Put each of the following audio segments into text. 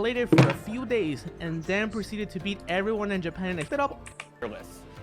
played it for a few days, and then proceeded to beat everyone in Japan and picked it up.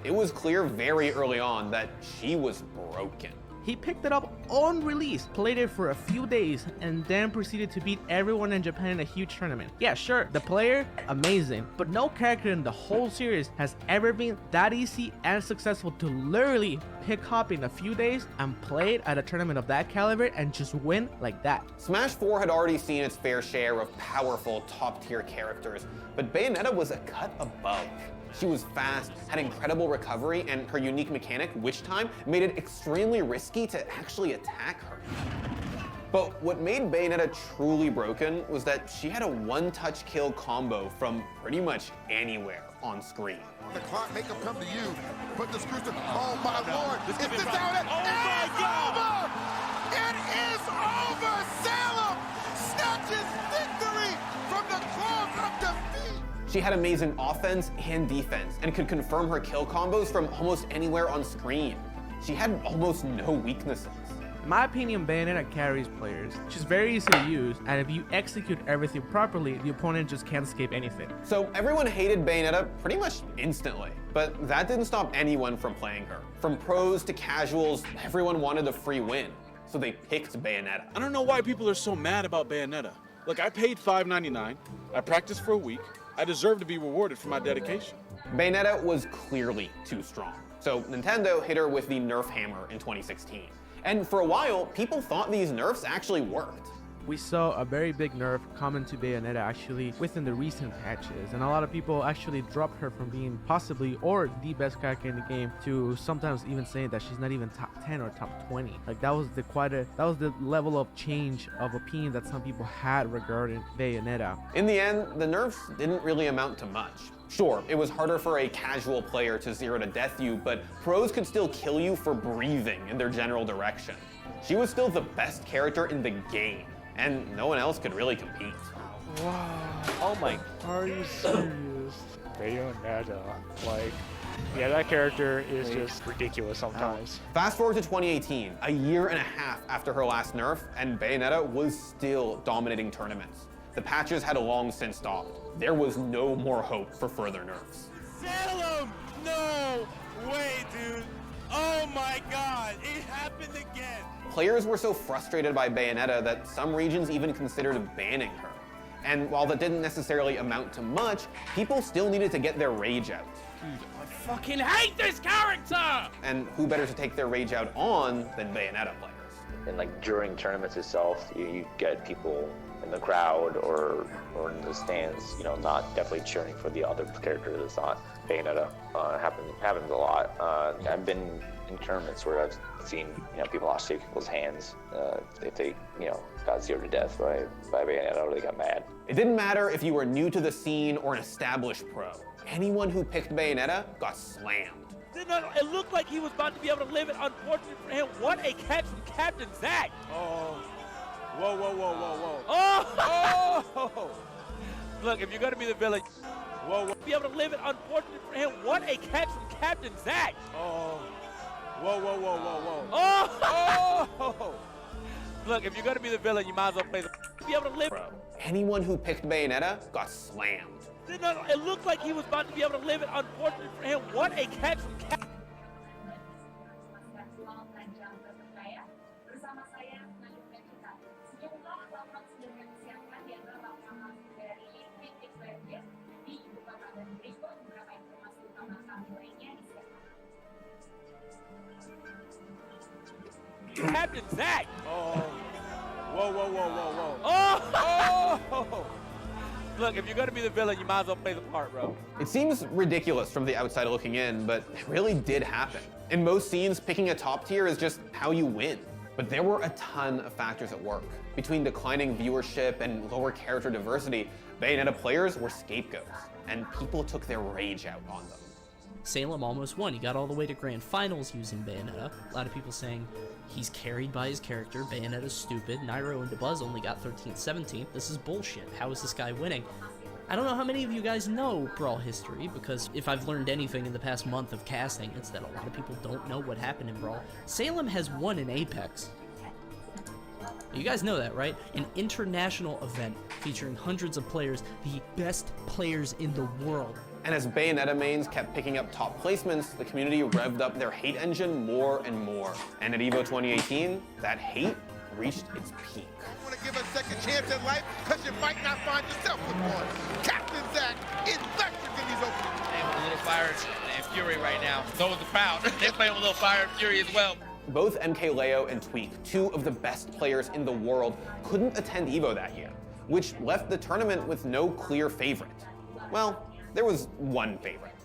It was clear very early on that she was broken. He picked it up on release, played it for a few days, and then proceeded to beat everyone in Japan in a huge tournament. Yeah, sure, the player, amazing, but no character in the whole series has ever been that easy and successful to literally pick up in a few days and play it at a tournament of that caliber and just win like that. Smash 4 had already seen its fair share of powerful, top-tier characters, but Bayonetta was a cut above. She was fast, had incredible recovery, and her unique mechanic, Witch Time, made it extremely risky to actually attack her. But what made Bayonetta truly broken was that she had a one-touch kill combo from pretty much anywhere on screen. The clock make them come to you. Put the screws to, oh my lord, is this how it is? Oh my God! It is over! Salem snatches victory from the claws of defeat! She had amazing offense and defense, and could confirm her kill combos from almost anywhere on screen. She had almost no weaknesses. In my opinion, Bayonetta carries players. She's very easy to use, and if you execute everything properly, the opponent just can't escape anything. So everyone hated Bayonetta pretty much instantly, but that didn't stop anyone from playing her. From pros to casuals, everyone wanted a free win, so they picked Bayonetta. I don't know why people are so mad about Bayonetta. Look, I paid $5.99, I practiced for a week, I deserve to be rewarded for my dedication. Bayonetta was clearly too strong, so Nintendo hit her with the Nerf hammer in 2016. And for a while, people thought these nerfs actually worked. We saw a very big nerf coming to Bayonetta actually within the recent patches, and a lot of people actually dropped her from being possibly or the best character in the game to sometimes even saying that she's not even top 10 or top 20. Like that was the level of change of opinion that some people had regarding Bayonetta. In the end, the nerfs didn't really amount to much. Sure, it was harder for a casual player to zero to death you, but pros could still kill you for breathing in their general direction. She was still the best character in the game, and no one else could really compete. Wow. Oh my. Are you serious? Bayonetta. Like, yeah, that character is just ridiculous sometimes. Fast forward to 2018, a year and a half after her last nerf, and Bayonetta was still dominating tournaments. The patches had long since stopped. There was no more hope for further nerfs. Salem! No way, dude. Oh my God, it happened again. Players were so frustrated by Bayonetta that some regions even considered banning her. And while that didn't necessarily amount to much, people still needed to get their rage out. Dude, I fucking hate this character! And who better to take their rage out on than Bayonetta players? And like during tournaments itself, you get people in the crowd or in the stands, you know, not definitely cheering for the other character that's not Bayonetta. Happens a lot. I've been in tournaments where I've seen, you know, people lost people's hands if they, you know, got zeroed to death by Bayonetta or they got mad. It didn't matter if you were new to the scene or an established pro. Anyone who picked Bayonetta got slammed. It looked like he was about to be able to live it. Unfortunate for him. What a catch from Captain Zach. Oh. Whoa, whoa, whoa, whoa, whoa. Oh! Oh! Look, if you're going to be the villain, Whoa, whoa. be able to live it. Unfortunate for him. What a catch from Captain Zach. Oh. Whoa, whoa, whoa, whoa, whoa. Oh! Oh! Look, if you're going to be the villain, you might as well play the be able to live. Anyone who picked Bayonetta got slammed. It looked like he was about to be able to live it. Unfortunate for him. What a catch from Captain. Captain Zach. Oh. Whoa, whoa, whoa, whoa, whoa. Oh! Oh! Look, if you're going to be the villain, you might as well play the part, bro. It seems ridiculous from the outside looking in, but it really did happen. In most scenes, picking a top tier is just how you win. But there were a ton of factors at work. Between declining viewership and lower character diversity, Bayonetta players were scapegoats, and people took their rage out on them. Salem almost won. He got all the way to grand finals using Bayonetta. A lot of people saying he's carried by his character. Bayonetta's stupid. Nairo and DeBuzz only got 13th, 17th. This is bullshit. How is this guy winning? I don't know how many of you guys know Brawl history, because if I've learned anything in the past month of casting, it's that a lot of people don't know what happened in Brawl. Salem has won in Apex. You guys know that, right? An international event featuring hundreds of players, the best players in the world. And as Bayonetta mains kept picking up top placements, the community revved up their hate engine more and more. And at EVO 2018, that hate reached its peak. You want to give a second chance in life because you might not find yourself with one. Captain Zach electric in these openings. Playing with a little fire and fury right now. So is the crowd. They're playing with a little fire and fury as well. Both MKLeo and Tweak, two of the best players in the world, couldn't attend EVO that year, which left the tournament with no clear favorite. Well, there was one favorite,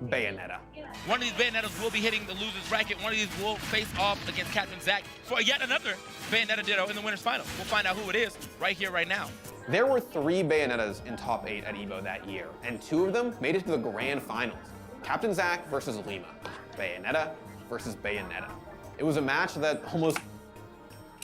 Bayonetta. One of these Bayonettas will be hitting the loser's bracket. One of these will face off against Captain Zach for yet another Bayonetta Ditto in the winner's final. We'll find out who it is right here, right now. There were 3 Bayonettas in top 8 at EVO that year, and 2 of them made it to the grand finals. Captain Zach versus Lima, Bayonetta versus Bayonetta. It was a match that almost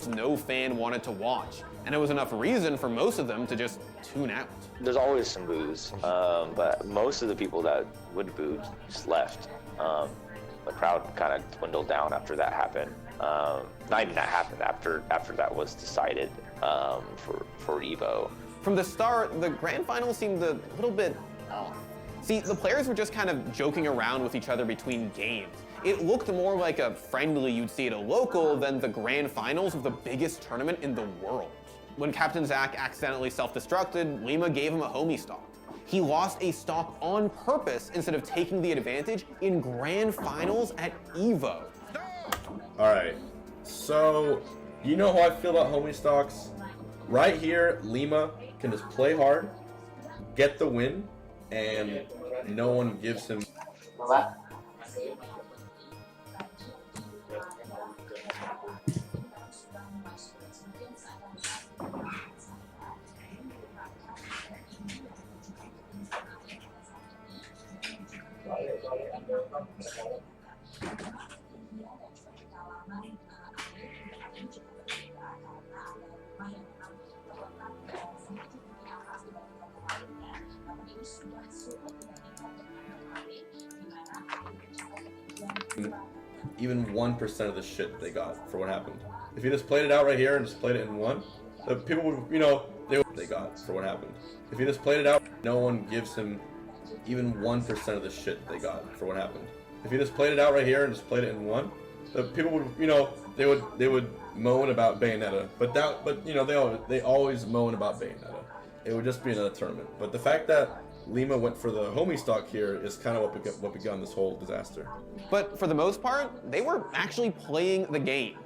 no fan wanted to watch, and it was enough reason for most of them to just tune out. There's always some boos, but most of the people that would boo just left. The crowd kind of dwindled down after that happened. Not even that happened, after that was decided for EVO. From the start, the grand final seemed a little bit off. See, the players were just kind of joking around with each other between games. It looked more like a friendly you'd see at a local than the grand finals of the biggest tournament in the world. When Captain Zach accidentally self-destructed, Lima gave him a homie stock. He lost a stock on purpose instead of taking the advantage in grand finals at EVO. All right, so you know how I feel about homie stocks? Right here, Lima can just play hard, get the win, and no one gives him. Even 1% of the shit they got for what happened. If you just played it out right here and just played it and won, the people would, you know, they got for what happened. If you just played it out, no one gives him even 1% of the shit they got for what happened. If you just played it out right here and just played it and won, the people would, you know, they would moan about Bayonetta, but you know, they always moan about Bayonetta. It would just be another tournament. But the fact that Lima went for the homie stock here is kind of what began this whole disaster. But for the most part, they were actually playing the game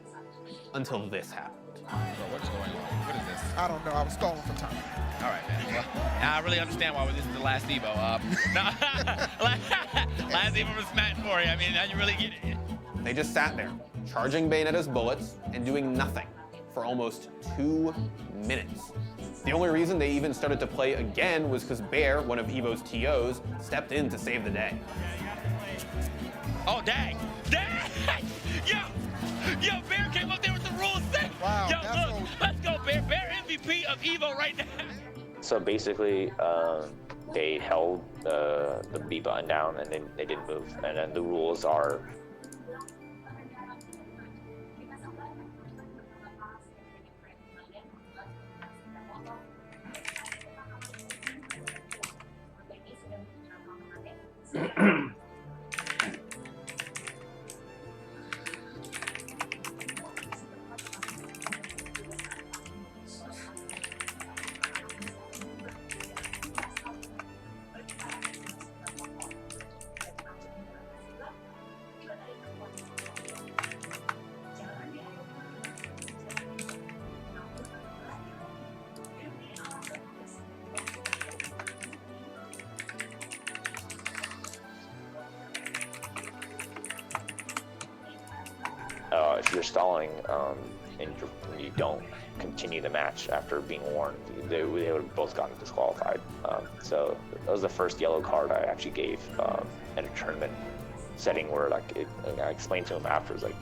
until this happened. Bro, what is going on? What is this? I don't know. I was stalling for time. All right, man. Well, now I really understand why this is the last EVO. Last EVO was Matt and Mori. I mean, now you really get it. They just sat there, charging Bayonetta's bullets and doing nothing for almost 2 minutes. The only reason they even started to play again was because Bear, one of EVO's TOs, stepped in to save the day. Oh, dang. Dang! Yo, Bear came up there with the rules set. Wow, Yo, look, let's go, Bear. Bear MVP of EVO right now. So basically, they held the B button down and they didn't move. And then the rules are if you're stalling and you don't continue the match after being warned, they would have both gotten disqualified. So that was the first yellow card I actually gave at a tournament setting where I explained to him after, like,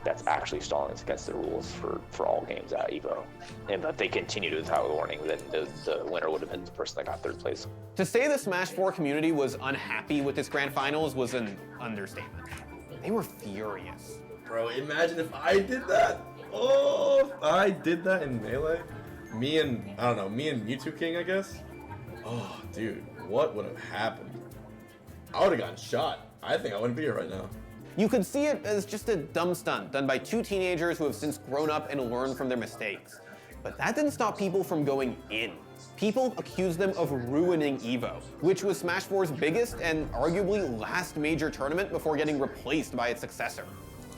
that's actually stalling. It's against the rules for all games at EVO. And if they continued without warning, then the winner would have been the person that got third place. To say the Smash 4 community was unhappy with this grand finals was an understatement. They were furious. Bro, imagine if I did that. Oh! if I did that in Melee, me and Mewtwo King, I guess. Oh, dude, what would have happened? I would have gotten shot. I think I wouldn't be here right now. You could see it as just a dumb stunt done by two teenagers who have since grown up and learned from their mistakes. But that didn't stop people from going in. People accused them of ruining EVO, which was Smash 4's biggest and arguably last major tournament before getting replaced by its successor.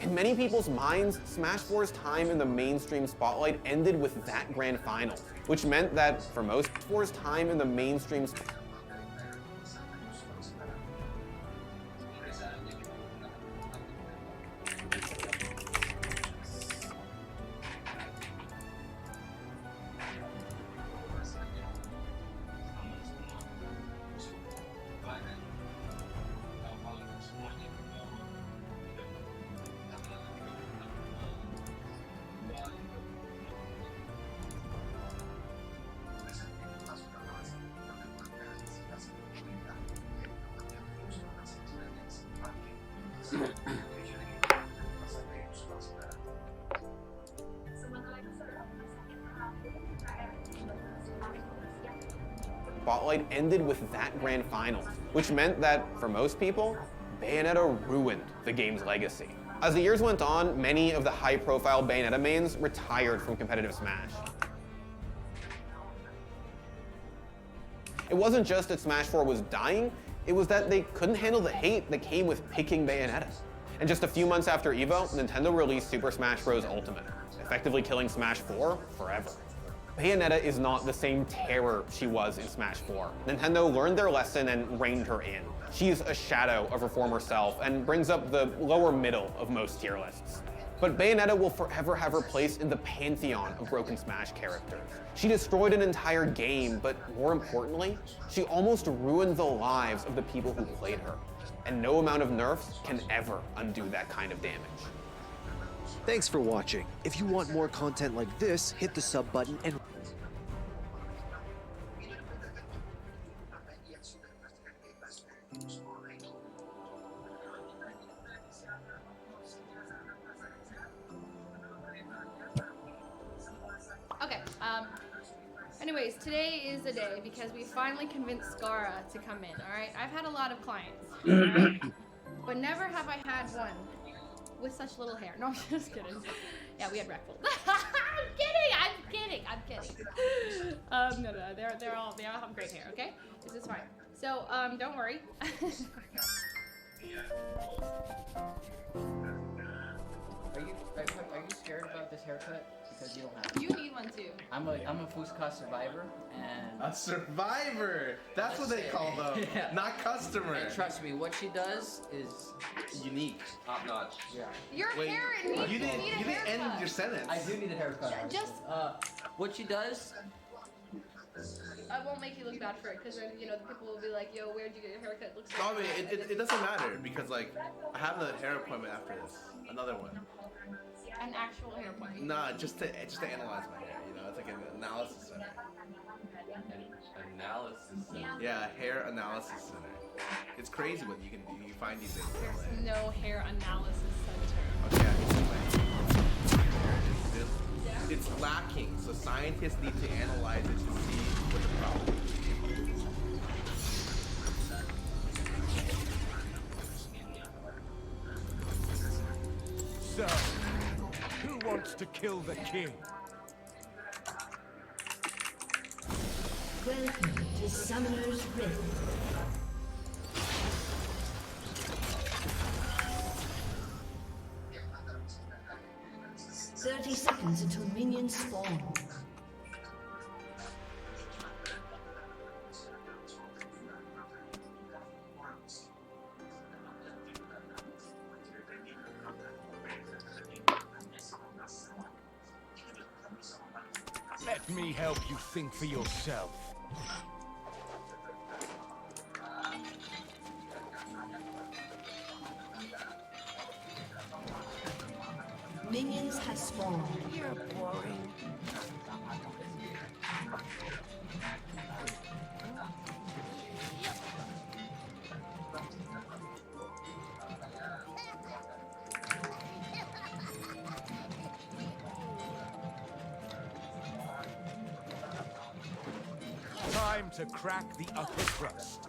In many people's minds, Smash 4's time in the mainstream spotlight ended with that grand final, which meant that for most, 4's time in the mainstream spotlight ended with that grand final, which meant that, for most people, Bayonetta ruined the game's legacy. As the years went on, many of the high-profile Bayonetta mains retired from competitive Smash. It wasn't just that Smash 4 was dying, it was that they couldn't handle the hate that came with picking Bayonetta. And just a few months after EVO, Nintendo released Super Smash Bros. Ultimate, effectively killing Smash 4 forever. Bayonetta is not the same terror she was in Smash 4. Nintendo learned their lesson and reined her in. She's a shadow of her former self and brings up the lower middle of most tier lists. But Bayonetta will forever have her place in the pantheon of broken Smash characters. She destroyed an entire game, but more importantly, she almost ruined the lives of the people who played her. And no amount of nerfs can ever undo that kind of damage. Thanks for watching. If you want more content like this, hit the sub button and Okay, anyways, today is a day because we finally convinced Scara to come in, alright? I've had a lot of clients, alright? But never have I had one with such little hair. No, I'm just kidding. Yeah, we had Rackful. I'm kidding. No, they all have great hair, okay? This is fine. So, don't worry. Are you scared about this haircut? Because you don't have it. You need one too. I'm a Fusca survivor and a survivor. That's what they call them. Yeah. Not customer. And trust me, what she does is unique, top notch. Yeah. Your hair needs you didn't end your sentence. I do need a haircut. Just what she does. I won't make you look bad for it, because then, you know, the people will be like, yo, where'd you get your haircut? It looks like I mean, it doesn't matter, because, like, I have a hair appointment after this. Another one. an actual hair appointment. Nah, just to analyze my hair, you know? It's like an analysis center. Analysis center? Yeah, hair analysis center. It's crazy what you can find these things. There's no hair analysis center. Okay, I can see my hair. It's lacking, so scientists need to analyze it to see what the problem is. So, who wants to kill the king? Welcome to Summoner's Rift. "30 seconds until minions spawn. Let me help you think for yourself. Minions have spawned. You're boring. Time to crack the upper crust.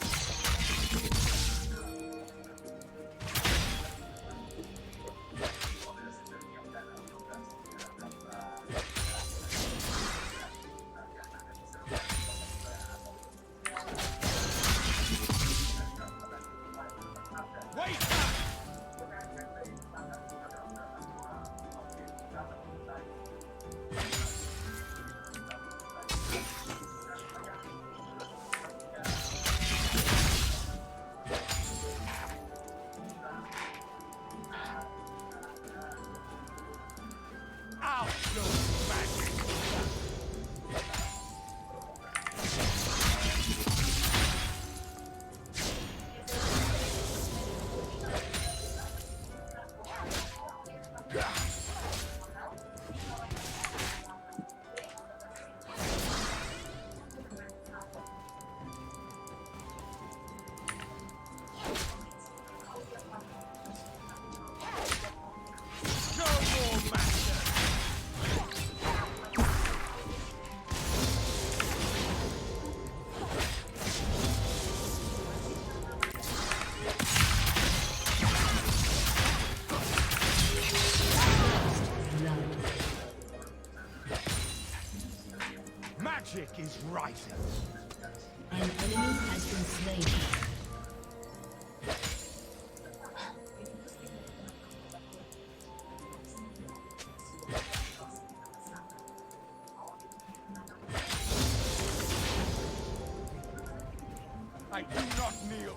Magic is rising. An enemy has been slain. I do not kneel.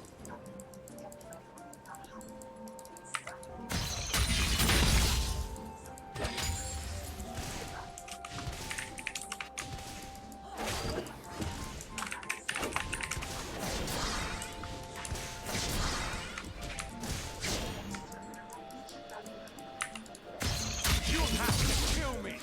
You'll have to kill me.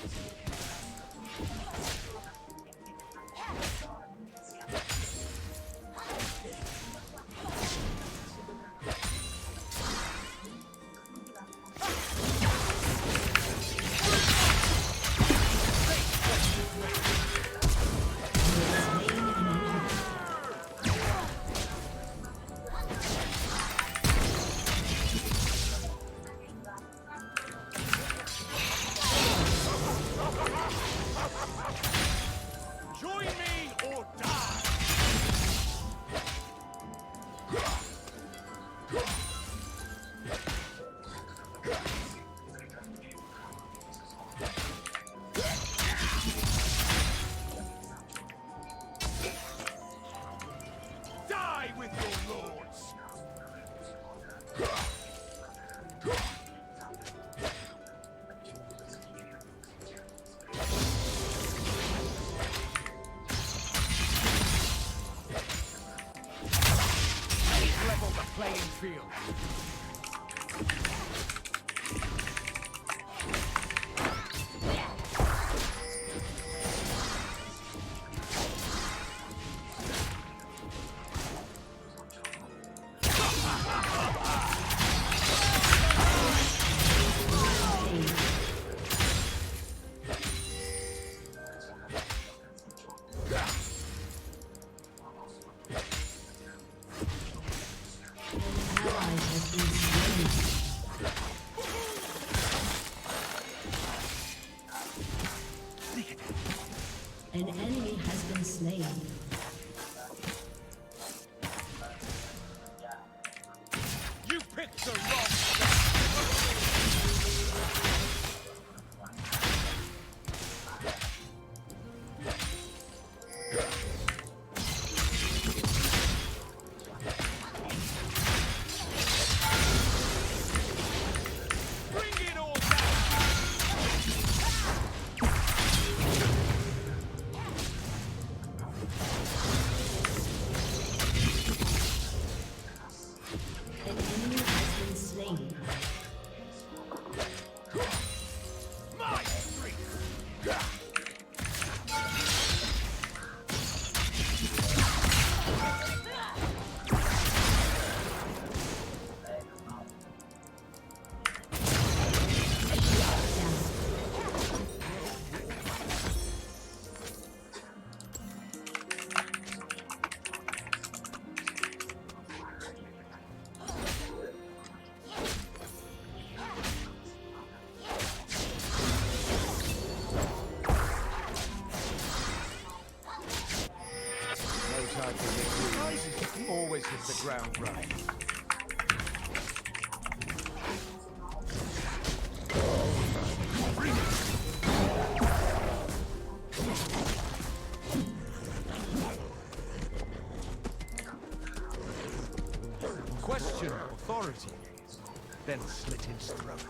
Join me or die! Die with your lords! Level the playing field. An enemy has been slain. You picked the wrong Bring it all down! An enemy has been slain. My strength! ground running. Question authority, then slit his throat.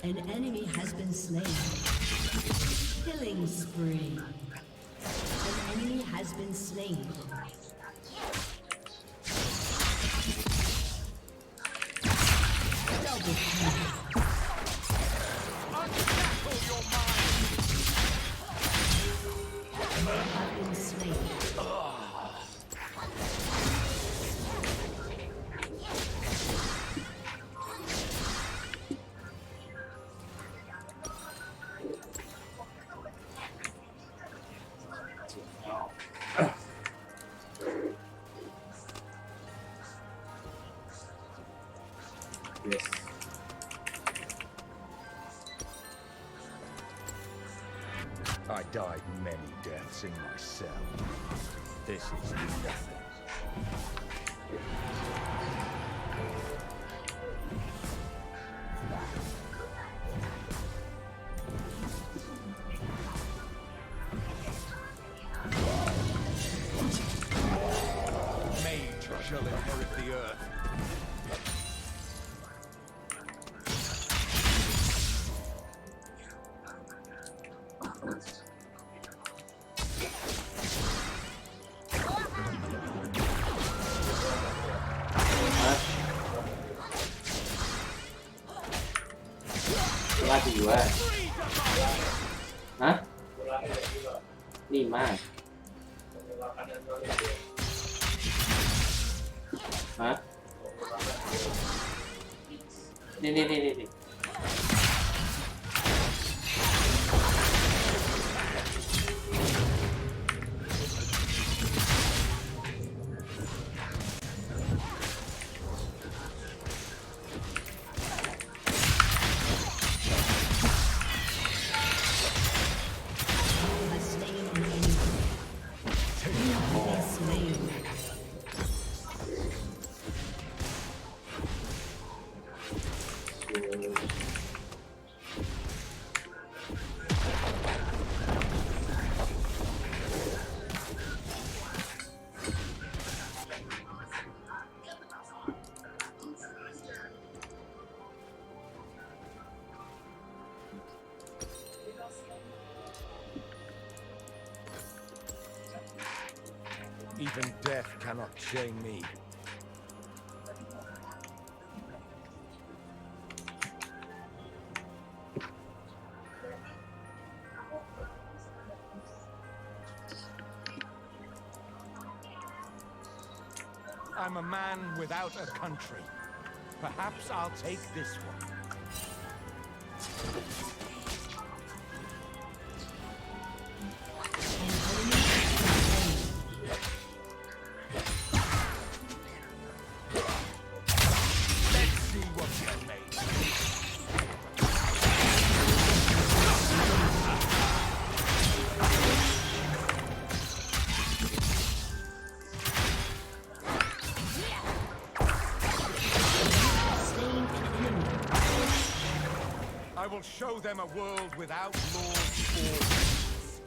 An enemy has been slain. Killing spree. An enemy has been slain. Double kill. Unshackle your mind! You have been slain. Yes. I died many deaths in my cell. This is nothing. Mage shall inherit the earth. Lagi dua. Hah? 5. Hah? Nih. Even death cannot shame me. I'm a man without a country. Perhaps I'll take this one. Let's see what you're made of. will show them a world without lords or kings.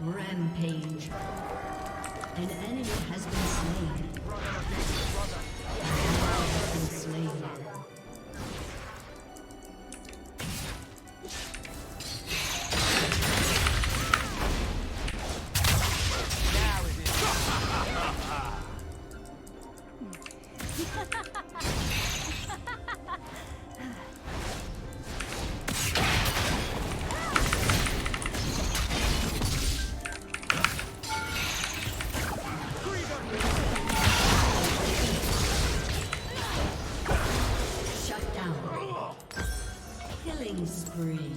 Rampage. An enemy has been slain. An ally has been slain. Spree.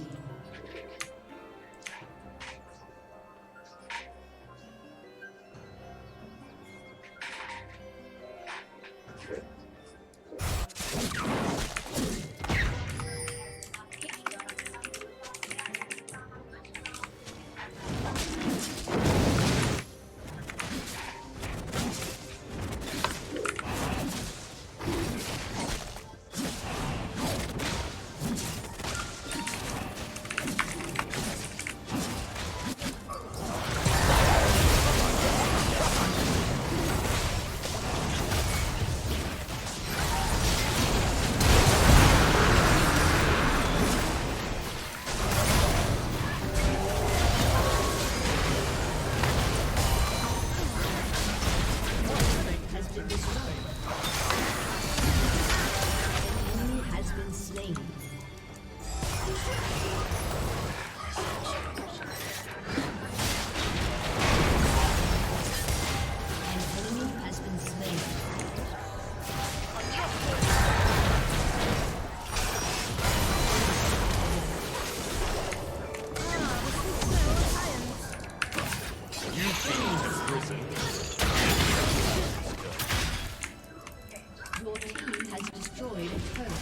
Your team has destroyed a turret.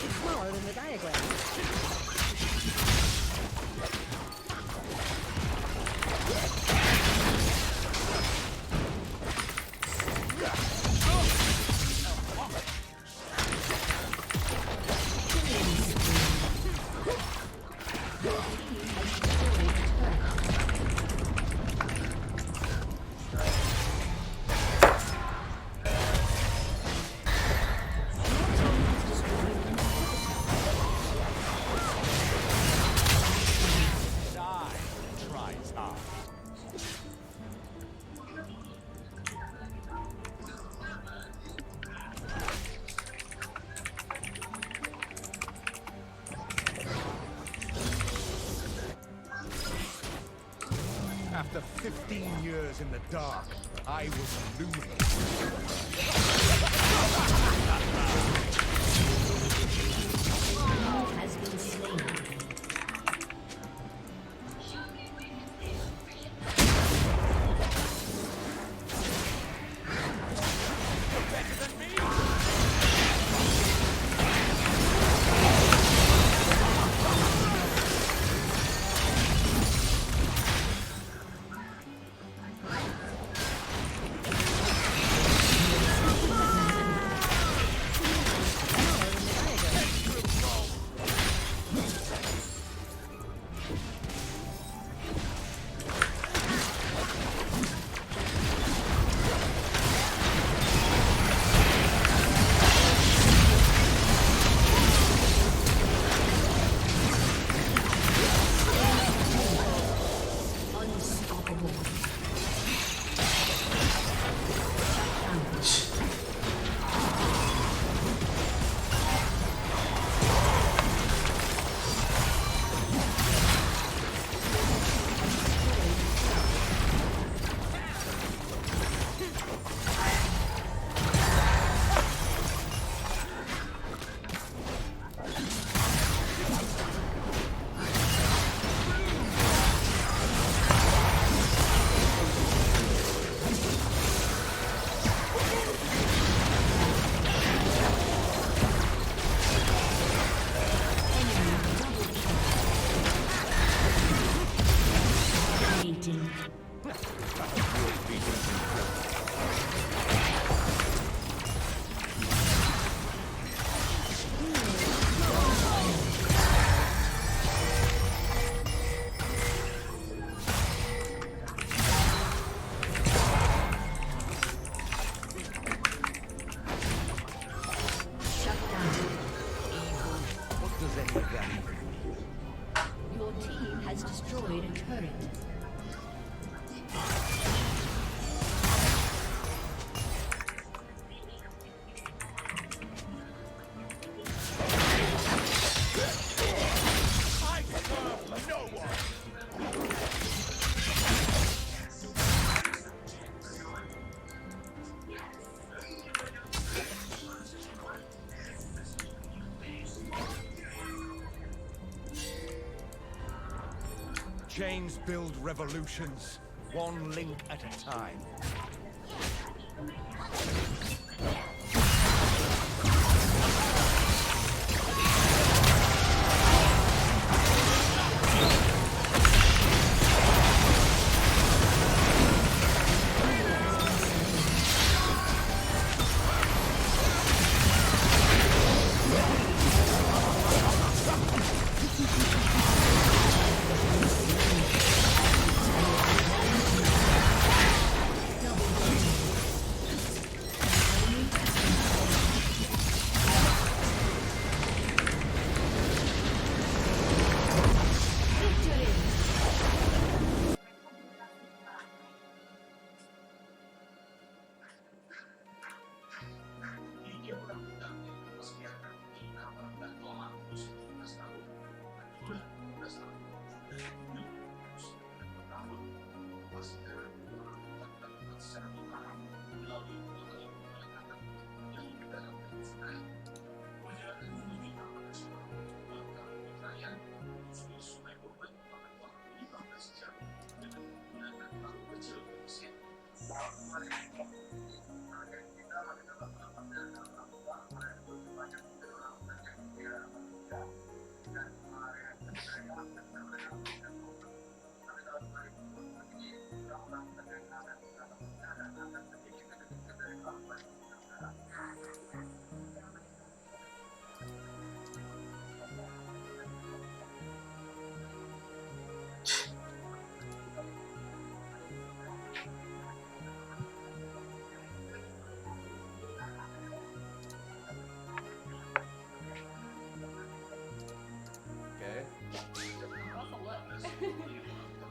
It's smaller than the diagram. 15 years in the dark, I was illuminated. Has been slain. Your team has destroyed a turret. Chains build revolutions, one link at a time.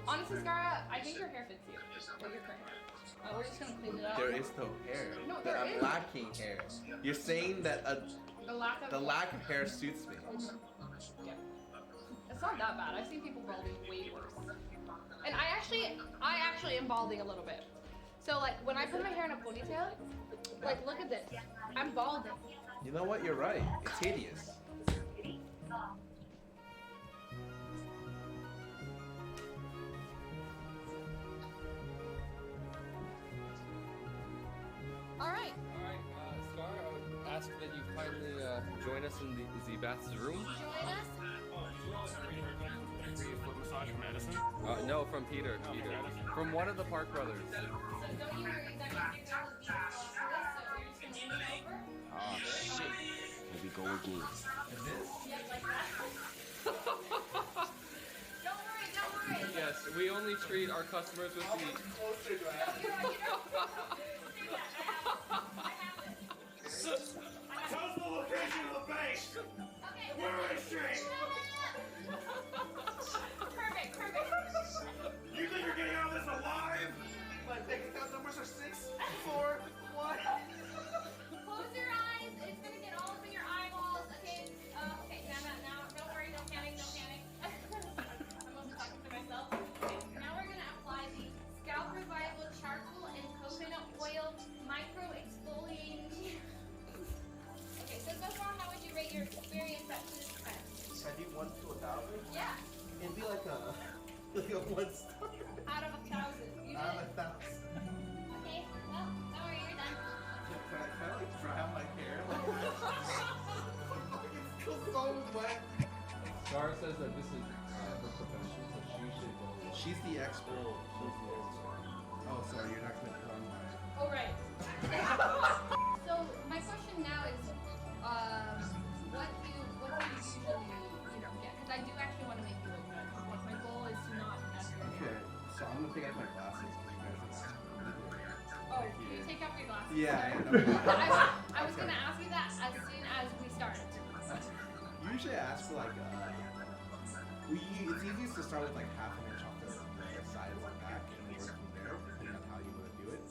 Honestly, Scara, I think your hair fits you. Like your current hair. We're just gonna clean it up. There is no hair. No, But there I'm is. lacking hair. You're saying that The lack of hair suits me. Yeah. It's not that bad. I've seen people balding way worse. And I actually am balding a little bit. So like when I put my hair in a ponytail, like look at this. I'm balding. You know what? You're right. It's hideous. Alright. Alright, Scar, I would ask that you kindly join us in the Bath's room. Join us. Free foot massage from Edison? No, from Peter. From one of the Park brothers. So don't you worry, that means you're gonna be so you're just gonna move over. Ah, shit. Here we go again. Yep, like that. Don't worry. Yes, we only treat our customers with the... Tell us the location of the base. Okay. Where is she? Perfect. You think you're getting out of this alive? My bank account numbers are 6, 4, 1. Close your eyes. It's gonna get all up in your eyeballs. Okay. Okay. Now. Don't worry. Don't panic. I'm only talking to myself. Okay. Now we're gonna apply the Scalp Revival Charcoal and Coconut Oil Micro Exfoliating. Okay. So far, how would you rate your experience up to this time? I do 1 to 1,000? Yeah. It'd be like a 1 star. Out of 1,000. You did Out it. of 1,000. Okay. Well, don't worry. You're done. Can I like dry out my hair? Like, it's still so wet. Scar says that this is her profession, so she should go. She's the expert. Oh, sorry, you're not gonna put on my. Oh, right. So my question now is, what do you usually, get? Because I do actually want to make you look good. Like my goal is to not mess your hair. Okay, so I'm gonna take out my glasses. Oh, can you take off your glasses? Yeah, I was gonna ask you that as soon as we started. Usually I ask for like it's easiest to start with like half an inch off the sides and back and work from there, depending on how you want to do it.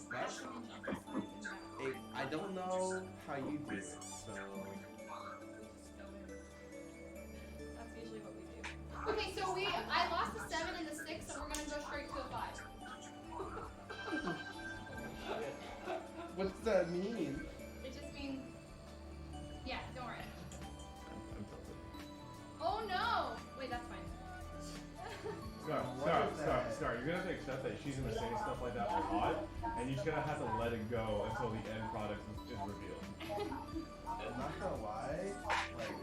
But I don't know how you do it, so. That's usually what we do. Okay, so I lost a 7 and a 6, and we're gonna go straight to a 5. What does that mean? It just means, yeah, don't worry. Oh no! Wait, that's fine. Scar, you're gonna have to accept that she's gonna say stuff like that a lot, and you're just gonna have to let it go until the end product is revealed. I'm not gonna lie, like,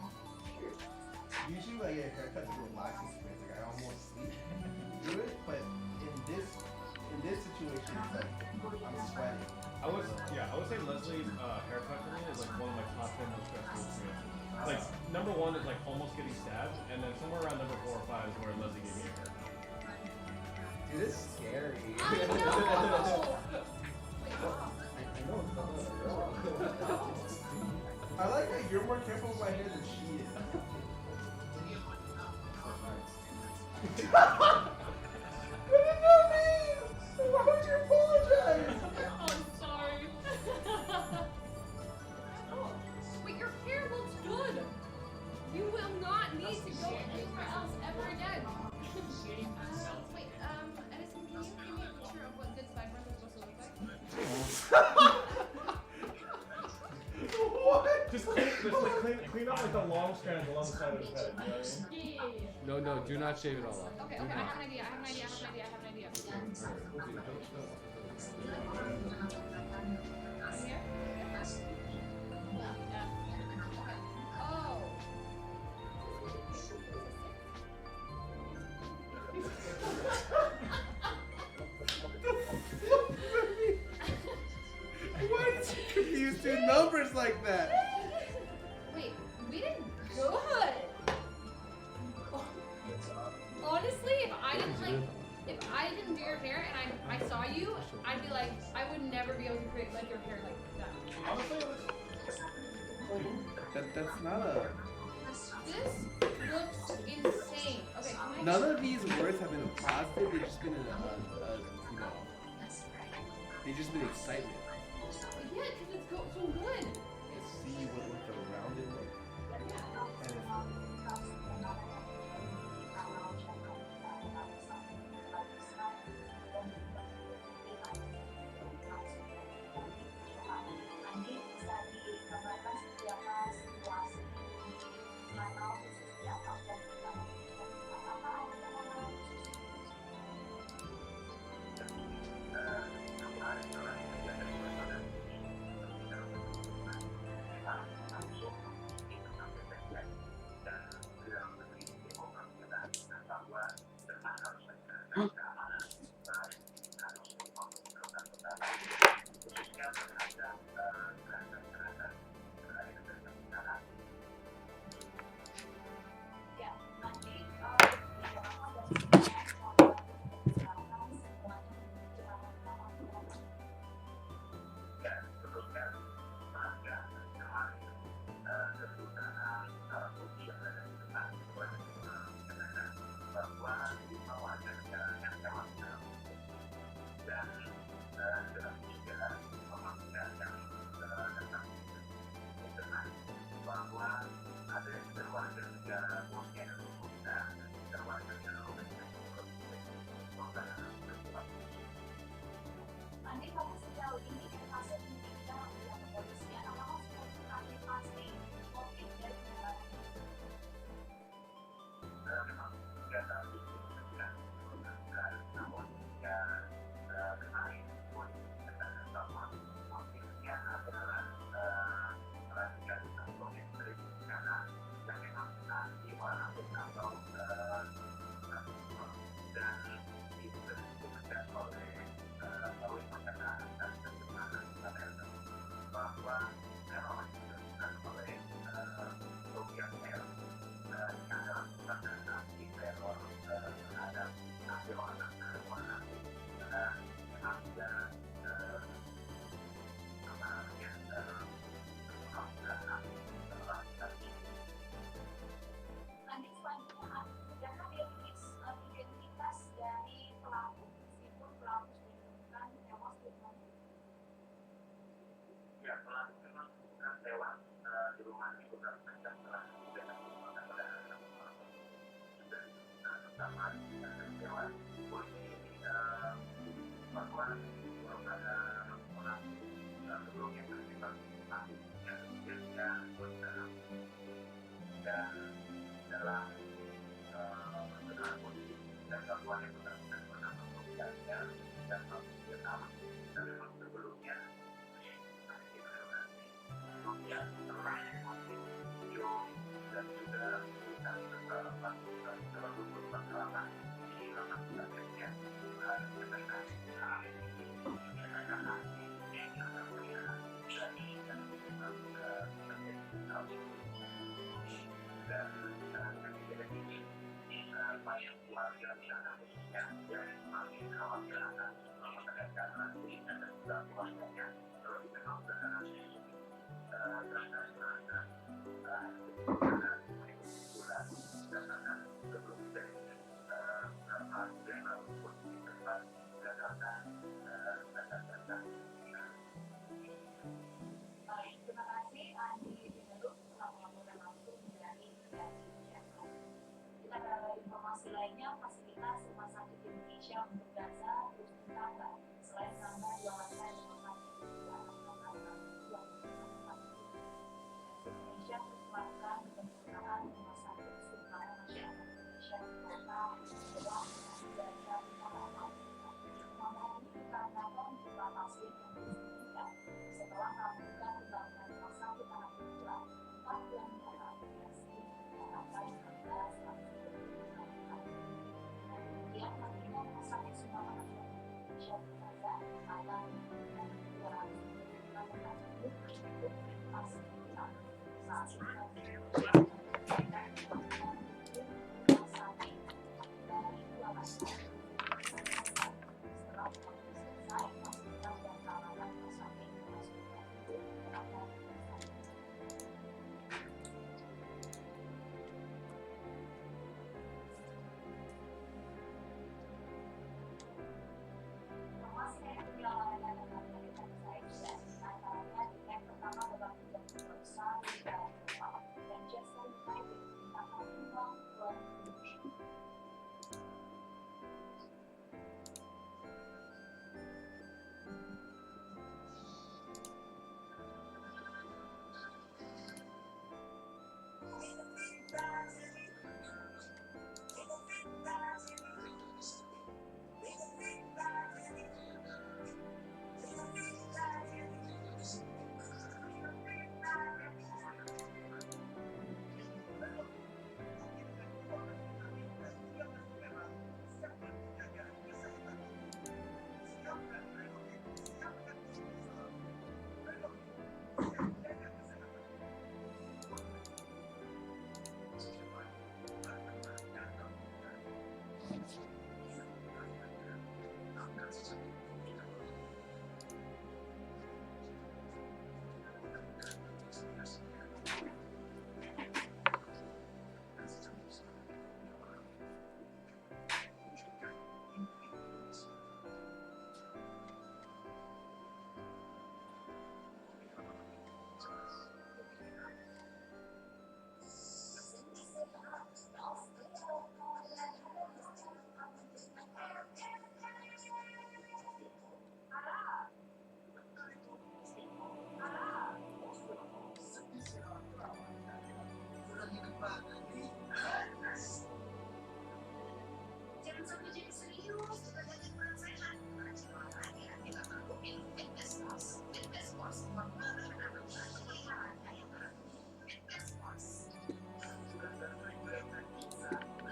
usually when I get a haircut, it's a relaxing experience. Like, I almost sleep through it, but in this situation, it's like, I'm sweating. I would say Leslie's haircut for me is like one of my top 10 most stressful experiences. Like, number 1 is like almost getting stabbed, and then somewhere around number 4 or 5 is where Leslie gave me a haircut. Dude, it's scary. I know! I like that you're more careful with my hair than she is. What did that mean? Why would you apologize? I'm sorry. Wait, your hair looks good. You will not need to go anywhere else ever again. Wait, Edison, can you give me a picture of what good sideburns are supposed to look like? What? Just clean up like the long strands along the side of his head. You know what I mean? No, do not shave it all off. Okay, I have an idea. Here? Oh. Why did you confuse two numbers like that? Wait, we did good. Honestly, if I didn't do your hair and I saw you, I'd be like, I would never be able to create like your hair like that. That's not a. This looks insane. Okay, can I None of these words have been a positive. They've just been they've just been excitement. Yeah, because it's so good. See what the rounded look. And